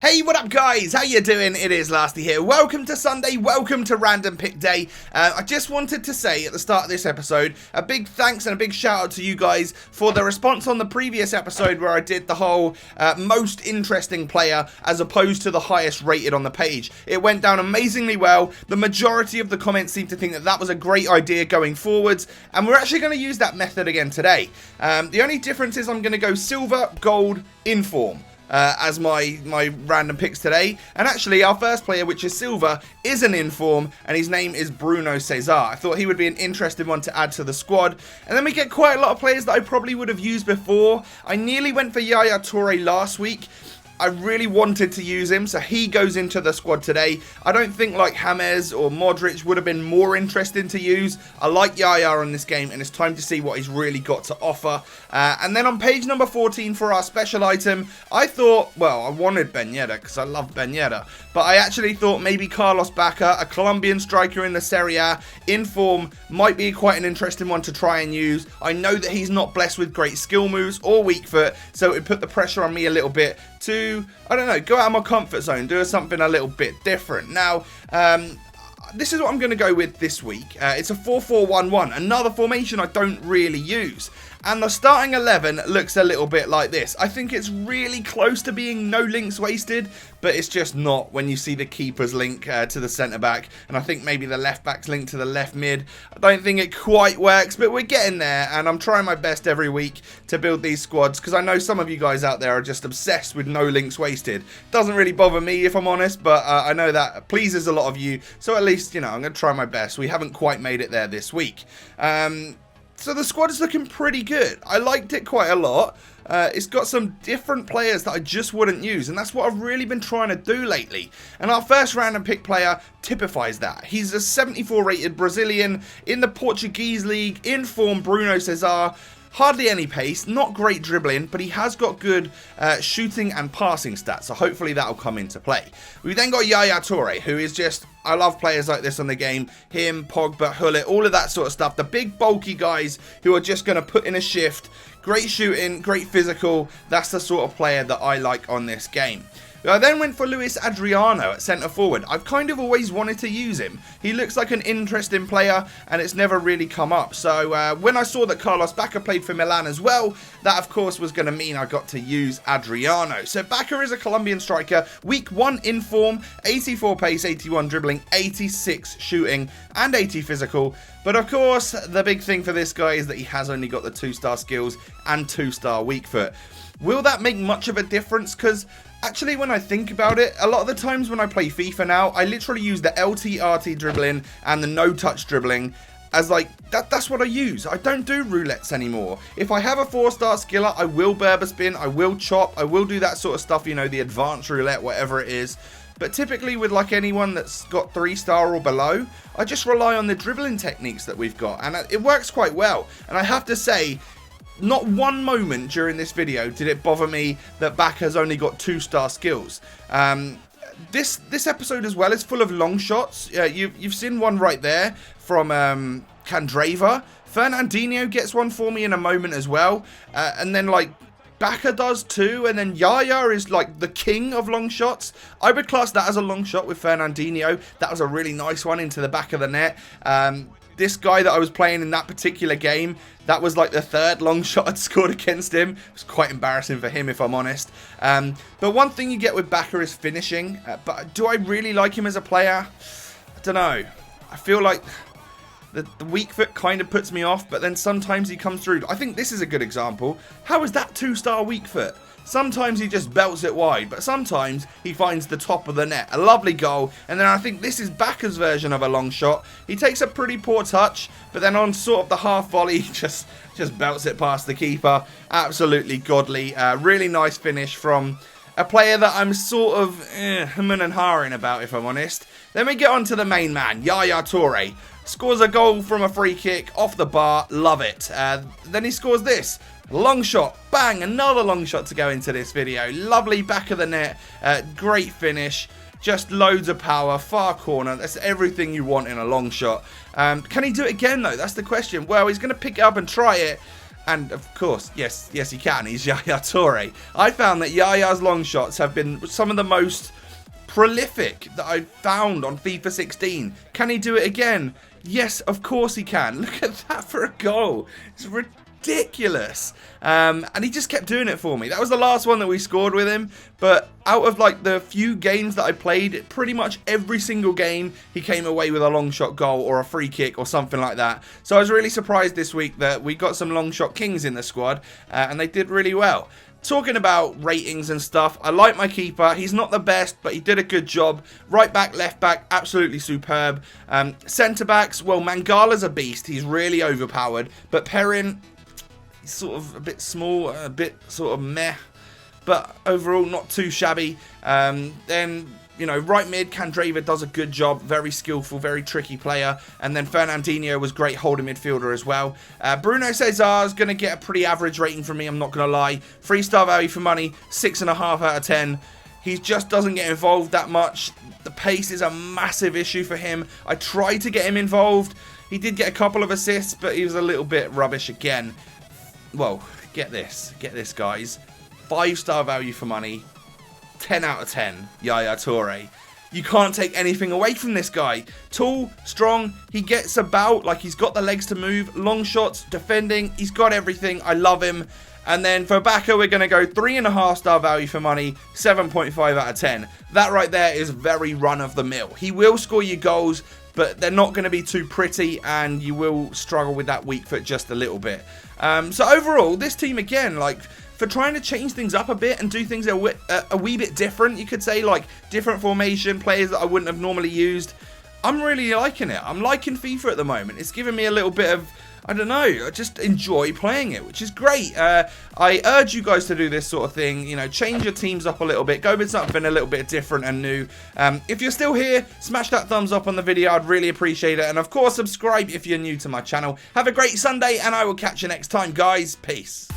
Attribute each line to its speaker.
Speaker 1: Hey, what up guys? How you doing? It is Lasty here. Welcome to Sunday, welcome to Random Pick Day. I just wanted to say at the start of this episode, a big thanks and a big shout out to you guys for the response on the previous episode where I did the whole most interesting player as opposed to the highest rated on the page. It went down amazingly well. The majority of the comments seemed to think that that was a great idea going forwards, and we're actually going to use that method again today. The only difference is I'm going to go silver, gold, inform. As my random picks today, and actually our first player, which is silver, is an inform, and his name is Bruno Cesar. I thought he would be an interesting one to add to the squad, and then we get quite a lot of players that I probably would have used before. I nearly went for Yaya Toure last week. I really wanted to use him, so he goes into the squad today. I don't think like James or Modric would have been more interesting to use. I like Yaya on this game, and it's time to see what he's really got to offer. And then on page number 14 for our special item, I thought, well, I wanted Ben Yedder because I love Ben Yedder, but I actually thought maybe Carlos Bacca, a Colombian striker in the Serie A, in form, might be quite an interesting one to try and use. I know that he's not blessed with great skill moves or weak foot, so it would put the pressure on me a little bit to, I don't know, go out of my comfort zone, do something a little bit different. Now, this is what I'm going to go with this week. It's a 4-4-1-1, another formation I don't really use. And the starting 11 looks a little bit like this. I think it's really close to being no links wasted, but it's just not when you see the keeper's link to the centre-back. And I think maybe the left-back's link to the left mid. I don't think it quite works, but we're getting there. And I'm trying my best every week to build these squads, because I know some of you guys out there are just obsessed with no links wasted. Doesn't really bother me, if I'm honest, but I know that pleases a lot of you. So at least, you know, I'm going to try my best. We haven't quite made it there this week. So the squad is looking pretty good. I liked it quite a lot. It's got some different players that I just wouldn't use, and that's what I've really been trying to do lately. And our first random pick player typifies that. He's a 74 rated Brazilian in the Portuguese league, in form, Bruno Cesar. Hardly any pace, not great dribbling, but he has got good shooting and passing stats, so hopefully that'll come into play. We've then got Yaya Toure, who is just, I love players like this on the game. Him, Pogba, Hullet, all of that sort of stuff. The big bulky guys who are just going to put in a shift. Great shooting, great physical. That's the sort of player that I like on this game. I then went for Luis Adriano at centre forward. I've kind of always wanted to use him. He looks like an interesting player, and it's never really come up. So when I saw that Carlos Bacca played for Milan as well, that of course was going to mean I got to use Adriano. So Bacca is a Colombian striker, week 1 in form, 84 pace, 81 dribbling, 86 shooting, and 80 physical. But of course, the big thing for this guy is that he has only got the 2-star skills and 2-star weak foot. Will that make much of a difference? Because actually, when I think about it, a lot of the times when I play FIFA now, I literally use the LT-RT dribbling and the no-touch dribbling as like, that's what I use. I don't do roulettes anymore. If I have a 4-star skiller, I will Berber spin, I will chop, I will do that sort of stuff, you know, the advanced roulette, whatever it is. But typically with like anyone that's got 3-star or below, I just rely on the dribbling techniques that we've got, and it works quite well. And I have to say, not one moment during this video did it bother me that Bacca's only got 2-star skills. This episode as well is full of long shots. You've seen one right there from Candreva. Fernandinho gets one for me in a moment as well. And then like Bacca does too, and then Yaya is like the king of long shots. I would class that as a long shot with Fernandinho. That was a really nice one into the back of the net. This guy that I was playing in that particular game, that was like the 3rd long shot I'd scored against him. It was quite embarrassing for him, if I'm honest. But one thing you get with Bacca is finishing. But do I really like him as a player? I don't know. I feel like the weak foot kind of puts me off, but then sometimes he comes through. I think this is a good example. How is that 2-star weak foot? Sometimes he just belts it wide, but sometimes he finds the top of the net. A lovely goal. And then I think this is Bacca's version of a long shot. He takes a pretty poor touch, but then on sort of the half volley, just belts it past the keeper. Absolutely godly. Really nice finish from a player that I'm sort of hemming and hawing about, if I'm honest. Then we get on to the main man, Yaya Toure. Scores a goal from a free kick off the bar. Love it. Then he scores this. Long shot, bang, another long shot to go into this video. Lovely back of the net, great finish, just loads of power, far corner. That's everything you want in a long shot. Can he do it again though? That's the question. Well, he's going to pick it up and try it. And of course, yes, he can. He's Yaya Toure. I found that Yaya's long shots have been some of the most prolific that I've found on FIFA 16. Can he do it again? Yes, of course he can. Look at that for a goal. It's ridiculous. And he just kept doing it for me. That was the last one that we scored with him. But out of like the few games that I played, pretty much every single game, he came away with a long shot goal or a free kick or something like that. So I was really surprised this week that we got some long shot kings in the squad. And they did really well. Talking about ratings and stuff, I like my keeper. He's not the best, but he did a good job. Right back, left back, absolutely superb. Centre backs, well, Mangala's a beast. He's really overpowered. But Perrin, he's sort of a bit small, a bit sort of meh. But overall, not too shabby. Then, you know, right mid, Candreva does a good job. Very skillful, very tricky player. And then Fernandinho was great holding midfielder as well. Bruno Cesar is going to get a pretty average rating from me, I'm not going to lie. 3-star value for money, 6.5 out of 10. He just doesn't get involved that much. The pace is a massive issue for him. I tried to get him involved. He did get a couple of assists, but he was a little bit rubbish again. Well, get this, guys. 5-star value for money. 10 out of 10, Yaya Toure. You can't take anything away from this guy. Tall, strong, he gets about, like he's got the legs to move, long shots, defending, he's got everything. I love him. And then for Baka, we're going to go 3.5-star value for money, 7.5 out of 10. That right there is very run-of-the-mill. He will score you goals, but they're not going to be too pretty, and you will struggle with that weak foot just a little bit. So overall, this team, again, like, for trying to change things up a bit and do things a wee bit different, you could say, like different formation, players that I wouldn't have normally used. I'm really liking it. I'm liking FIFA at the moment. It's giving me a little bit of, I don't know, I just enjoy playing it, which is great. I urge you guys to do this sort of thing, you know, change your teams up a little bit, go with something a little bit different and new. If you're still here, smash that thumbs up on the video, I'd really appreciate it. And of course, subscribe if you're new to my channel. Have a great Sunday, and I will catch you next time, guys. Peace.